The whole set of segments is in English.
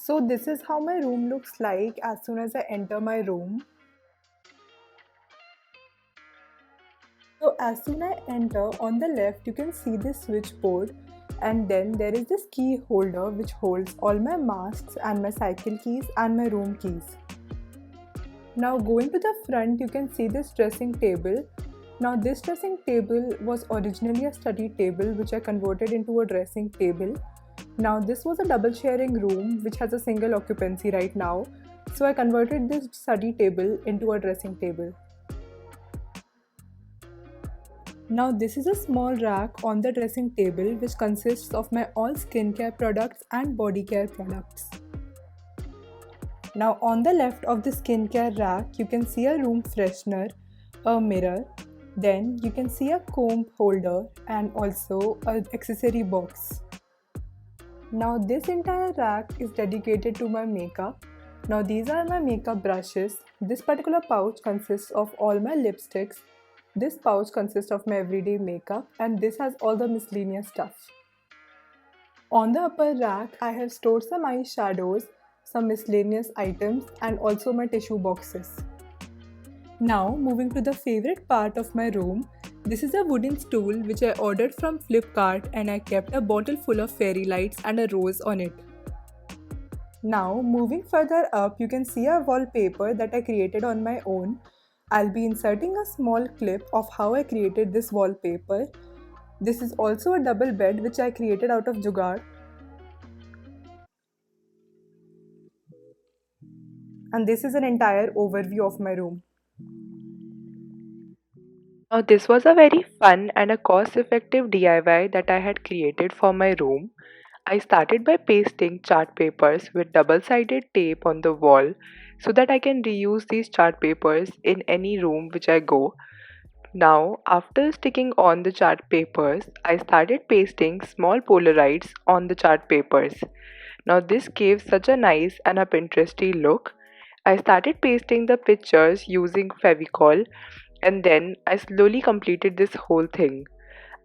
So this is how my room looks like as soon as I enter my room. So as soon as I enter, on the left you can see this switchboard, and then there is this key holder which holds all my masks and my cycle keys and my room keys. Now going to the front, you can see this dressing table. Now this dressing table was originally a study table which I converted into a dressing table. Now this was a double sharing room which has a single occupancy right now. So I converted this study table into a dressing table. Now this is a small rack on the dressing table which consists of my all skincare products and body care products. Now on the left of the skincare rack, you can see a room freshener, a mirror, then you can see a comb holder and also an accessory box. Now this entire rack is dedicated to my makeup. Now these are my makeup brushes. This particular pouch consists of all my lipsticks. This pouch consists of my everyday makeup, and this has all the miscellaneous stuff. On the upper rack, I have stored some eyeshadows, some miscellaneous items, and also my tissue boxes. Now moving to the favorite part of my room. This is a wooden stool which I ordered from Flipkart, and I kept a bottle full of fairy lights and a rose on it. Now moving further up, you can see a wallpaper that I created on my own. I'll be inserting a small clip of how I created this wallpaper. This is also a double bed which I created out of Jugaad. And this is an entire overview of my room. Now, this was a very fun and a cost effective DIY that I had created for my room. I started by pasting chart papers with double sided tape on the wall so that I can reuse these chart papers in any room which I go. Now, after sticking on the chart papers, I started pasting small Polaroids on the chart papers. Now, this gave such a nice and a Pinteresty look. I started pasting the pictures using Fevicol, and then I slowly completed this whole thing.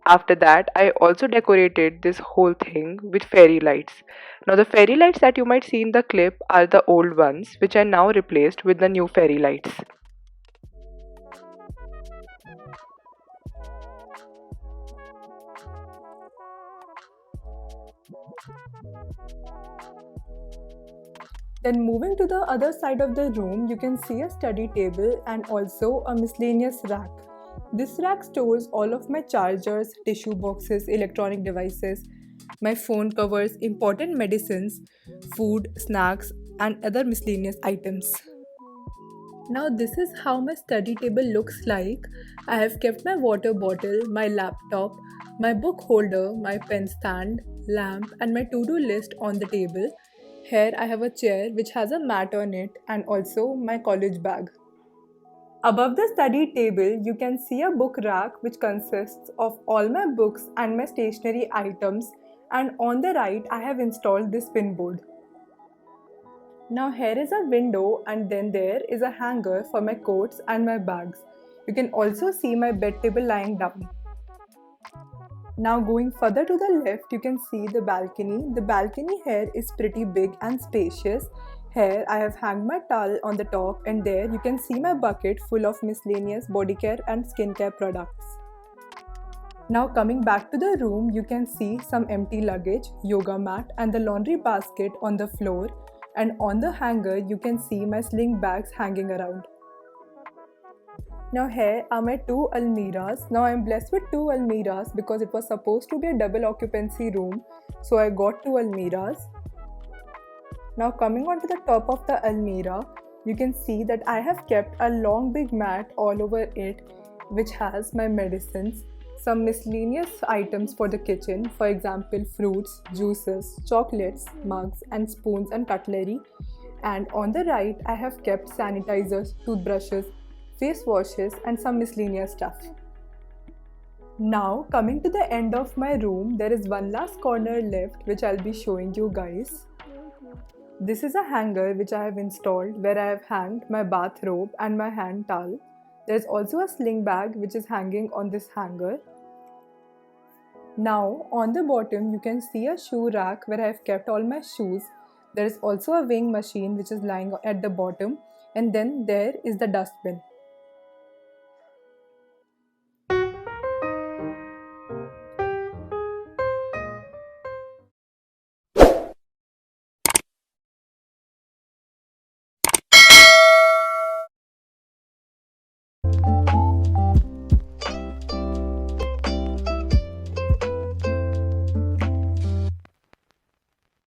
After that, I also decorated this whole thing with fairy lights. Now, the fairy lights that you might see in the clip are the old ones, which I now replaced with the new fairy lights. Then moving to the other side of the room, you can see a study table and also a miscellaneous rack. This rack stores all of my chargers, tissue boxes, electronic devices, my phone covers, important medicines, food, snacks, and other miscellaneous items. Now this is how my study table looks like. I have kept my water bottle, my laptop, my book holder, my pen stand, lamp, and my to-do list on the table. Here I have a chair which has a mat on it and also my college bag. Above the study table, you can see a book rack which consists of all my books and my stationery items, and on the right I have installed this pin board. Now here is a window, and then there is a hanger for my coats and my bags. You can also see my bed table lying down. Now going further to the left, you can see the balcony. The balcony here is pretty big and spacious. Here I have hung my towel on the top, and there you can see my bucket full of miscellaneous body care and skincare products. Now coming back to the room, you can see some empty luggage, yoga mat, and the laundry basket on the floor, and on the hanger you can see my sling bags hanging around. Now here are my two almiras. Now I am blessed with two almiras because it was supposed to be a double occupancy room, so I got two almiras. Now coming on to the top of the almira, you can see that I have kept a long big mat all over it which has my medicines, some miscellaneous items for the kitchen, for example fruits, juices, chocolates, mugs and spoons and cutlery. And on the right I have kept sanitizers, toothbrushes, face washes and some miscellaneous stuff. Now coming to the end of my room, there is one last corner left which I'll be showing you guys. This is a hanger which I have installed where I have hanged my bathrobe and my hand towel. There is also a sling bag which is hanging on this hanger. Now on the bottom you can see a shoe rack where I have kept all my shoes. There is also a weighing machine which is lying at the bottom, and then there is the dustbin.